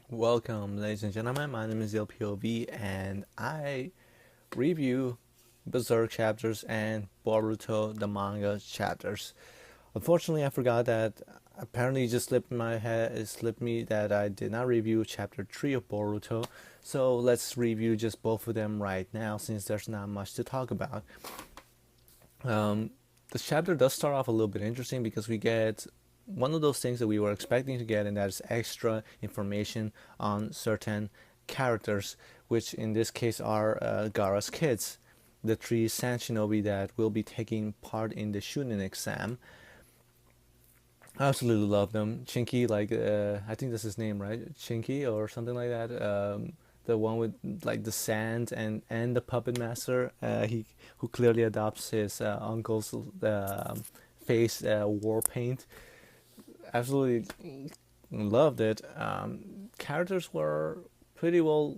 Welcome, ladies and gentlemen. My name is LPOV, and I review Berserk chapters and Boruto the manga chapters. Unfortunately, I forgot that. Apparently, it just slipped my head. It slipped me that I did not review chapter 3 of Boruto. So let's review just both of them right now, since there's not much to talk about. Um, this chapter does start off a little bit interesting because we get one of those things that we were expecting to get, and that is extra information on certain characters, which in this case are Gaara's kids, the three Sand Shinobi that will be taking part in the Shunin exam. I absolutely love them. Chinky, I think that's his name, right? Chinky or something like that. The one with like the sand and the puppet master. He who clearly adopts his uncle's face war paint. Absolutely loved it. Characters were pretty well,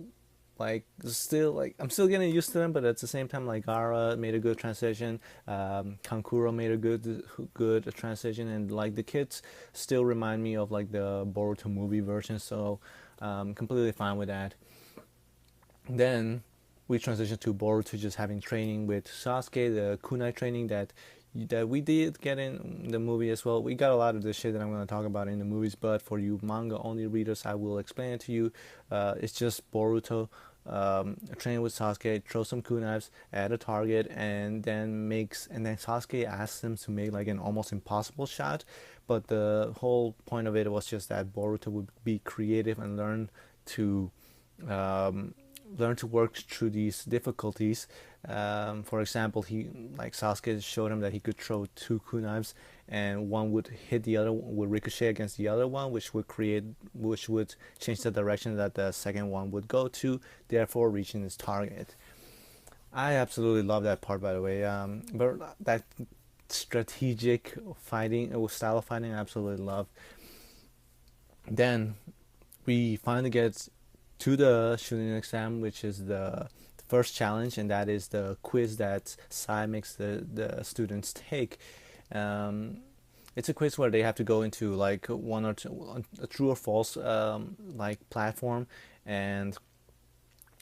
like, still, like, I'm still getting used to them, but at the same time, like, Gaara made a good transition. Kankuro made a good transition, and like the kids still remind me of like the Boruto movie version, so completely fine with that. Then we transitioned to Boruto just having training with Sasuke, the kunai training that we did get in the movie as well. We got a lot of the shit that I'm going to talk about in the movies, but for you manga only readers, I will explain it to you. It's just Boruto training with Sasuke, throw some kunais at a target, and then Sasuke asks him to make like an almost impossible shot. But the whole point of it was just that Boruto would be creative and to um, learn to work through these difficulties. For example, he like Sasuke showed him that he could throw two kunais, and one would hit the other, would ricochet against the other one, which would change the direction that the second one would go to, therefore reaching its target. I absolutely love that part, by the way. But that strategic fighting style of fighting, I absolutely love. Then we finally get to the shooting exam, which is the first challenge, and that is the quiz that Sai makes the students take. Um, it's a quiz where they have to go into like one or two, a true or false like platform, and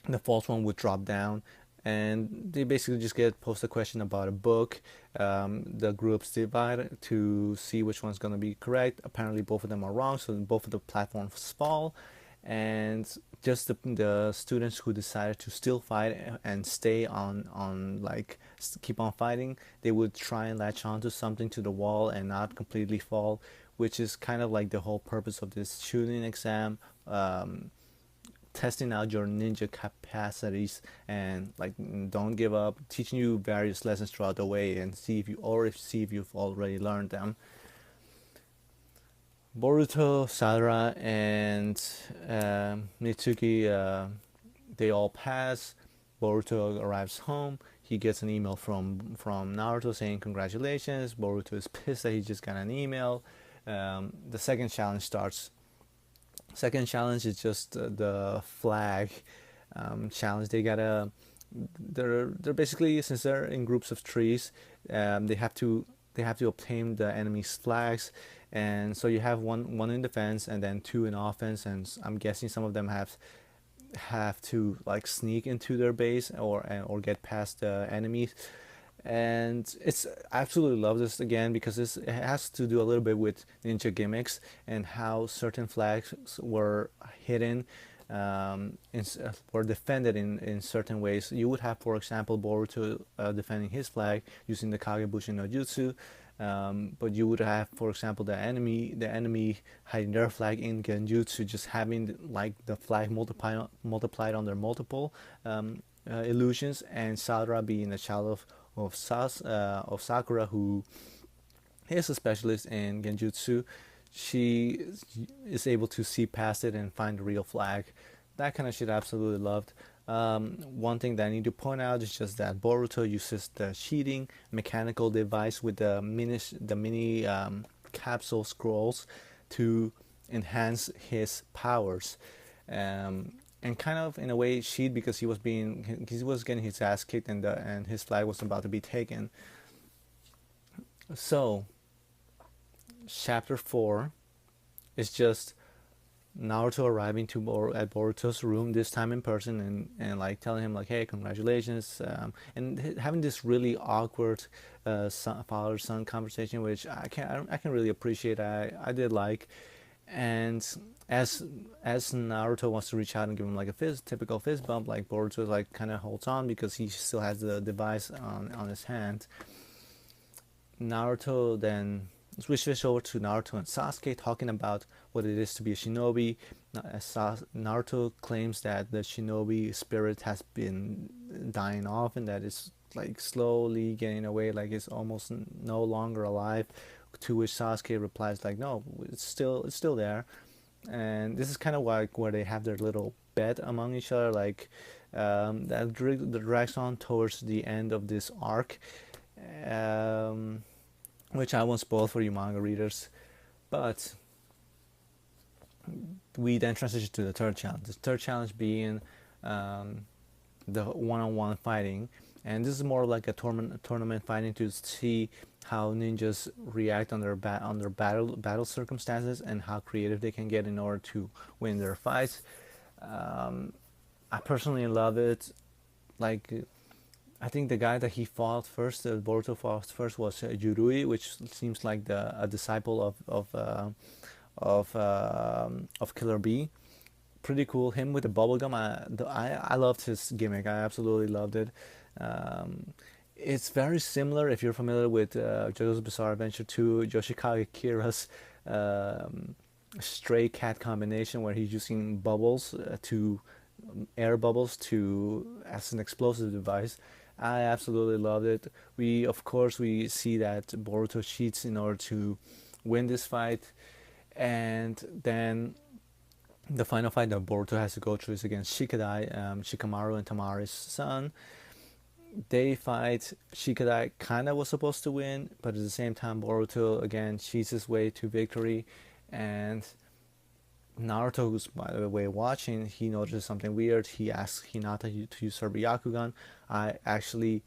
the false one would drop down, and they basically just get posed a question about a book. The groups divide to see which one's going to be correct. Apparently both of them are wrong, so both of the platforms fall, and just the students who decided to still fight and stay on like keep on fighting, they would try and latch onto something, to the wall, and not completely fall, which is kind of like the whole purpose of this shooting exam. Testing out your ninja capacities, and like, don't give up, teaching you various lessons throughout the way, and see if you've already learned them. Boruto, Sadara, and Mitsuki, they all pass. Boruto arrives home. He gets an email from Naruto saying congratulations. Boruto is pissed that he just got an email. The second challenge starts. Second challenge is just the flag challenge. They're basically, since they're in groups of trees, they have to obtain the enemy's flags, and so you have one in defense and then two in offense, and I'm guessing some of them have to like sneak into their base or get past the enemies. And it's I absolutely love this again because it has to do a little bit with ninja gimmicks and how certain flags were hidden, were defended in certain ways. You would have, for example, Boruto defending his flag using the Kagebushi no Jutsu, but you would have, for example, the enemy hiding their flag in Genjutsu, just having like the flag multiplied on their multiple illusions, and Sadra being a child of Sakura, who is a specialist in Genjutsu. She is able to see past it and find the real flag. That kind of shit I absolutely loved. One thing that I need to point out is just that Boruto uses the cheating mechanical device with the mini capsule scrolls to enhance his powers, and kind of in a way cheat because he was getting his ass kicked, and his flag was about to be taken. So chapter 4 is just Naruto arriving at Boruto's room, this time in person, and like telling him like, hey, congratulations, and having this really awkward father son conversation, which I can really appreciate. I did like. And as as Naruto wants to reach out and give him like a typical fist bump, like Boruto like kind of holds on because he still has the device on his hand. Naruto then switches over to Naruto and Sasuke talking about what it is to be a shinobi. Naruto claims that the shinobi spirit has been dying off and that it's like slowly getting away, like it's almost no longer alive. To which Sasuke replies like, "No, it's still there." And this is kind of like where they have their little bet among each other, like that drags on towards the end of this arc. Um, which I won't spoil for you manga readers. But we then transition to the third challenge. The third challenge being the one-on-one fighting, and this is more like a tournament fighting to see how ninjas react on their battle circumstances and how creative they can get in order to win their fights. I personally love it. Like I think the guy that he fought first, Boruto fought first, was Yurui, which seems like a disciple of Killer Bee. Pretty cool. Him with the bubblegum. I loved his gimmick. I absolutely loved it. Um, it's very similar if you're familiar with JoJo's Bizarre Adventure 2, Yoshikage Kira's stray cat combination where he's using bubbles to air bubbles to as an explosive device. I absolutely loved it. We see that Boruto cheats in order to win this fight, and then the final fight that Boruto has to go through is against Shikadai, Shikamaru and Tamari's son. They fight. Shikadai kind of was supposed to win, but at the same time, Boruto again cheats his way to victory, and Naruto, who's by the way watching, he notices something weird. He asks Hinata to use her Byakugan. I actually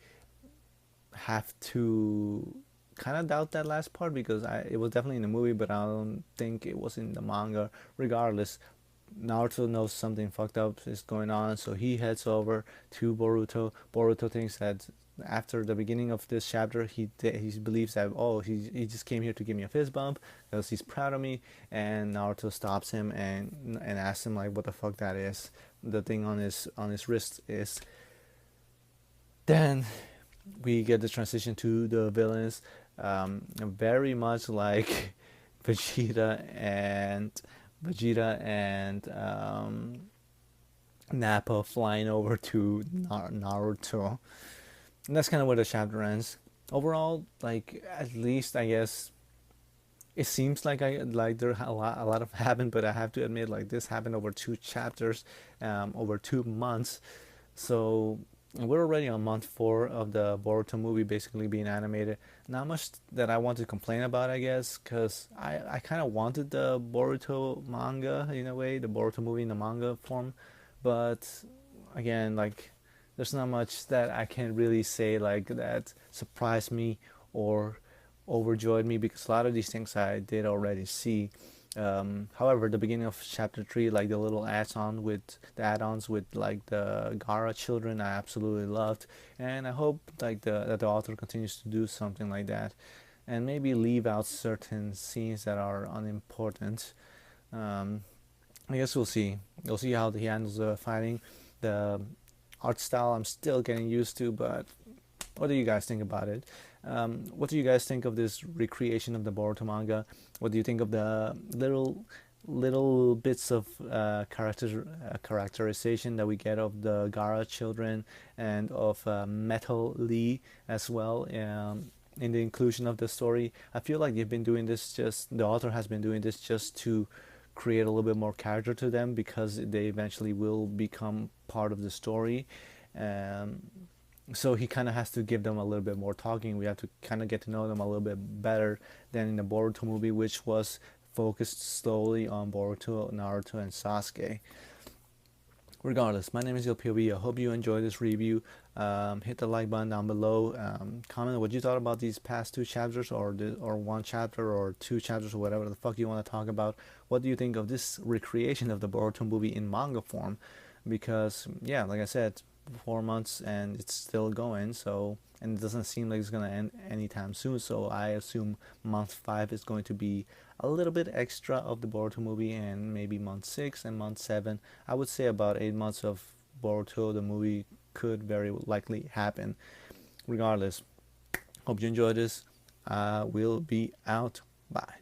have to kind of doubt that last part because it was definitely in the movie, but I don't think it was in the manga. Regardless, Naruto knows something fucked up is going on, so he heads over to Boruto. Boruto thinks that after the beginning of this chapter, he believes that he just came here to give me a fist bump because he's proud of me. And Naruto stops him and asks him like what the fuck that is. The thing on his wrist is. Then we get the transition to the villains, very much like Vegeta and Nappa flying over to Naruto. And that's kind of where the chapter ends. Overall, like at least I guess it seems like there a lot of happened, but I have to admit like this happened over 2 chapters, over 2 months. So we're already on month 4 of the Boruto movie basically being animated. Not much that I want to complain about, I guess, because I kind of wanted the Boruto manga in a way, the Boruto movie in the manga form, but again, like there's not much that I can really say like that surprised me or overjoyed me because a lot of these things I did already see. However, the beginning of chapter 3, like the little add-ons with like the Gaara children, I absolutely loved, and I hope like that the author continues to do something like that, and maybe leave out certain scenes that are unimportant. Um, I guess we'll see. We'll see how he handles the fighting. The art style I'm still getting used to, but what do you guys think about it? What do you guys think of this recreation of the Boruto manga? What do you think of the little bits of characterization that we get of the Gaara children and of Metal Lee as well in the inclusion of the story? I feel like the author has been doing this just to create a little bit more character to them because they eventually will become part of the story. So he kind of has to give them a little bit more talking. We have to kind of get to know them a little bit better than in the Boruto movie, which was focused slowly on Boruto, Naruto, and Sasuke. Regardless, my name is POV. I hope you enjoyed this review. Hit the like button down below. Comment what you thought about these past two chapters, or one chapter, or two chapters, or whatever the fuck you want to talk about. What do you think of this recreation of the Boruto movie in manga form? Because yeah, like I said, 4 months and it's still going. So, and it doesn't seem like it's gonna end anytime soon. So I assume month 5 is going to be a little bit extra of the Boruto movie, and maybe month 6 and month 7. I would say about 8 months of Boruto the movie could very likely happen. Regardless, hope you enjoyed this. We'll be out. Bye.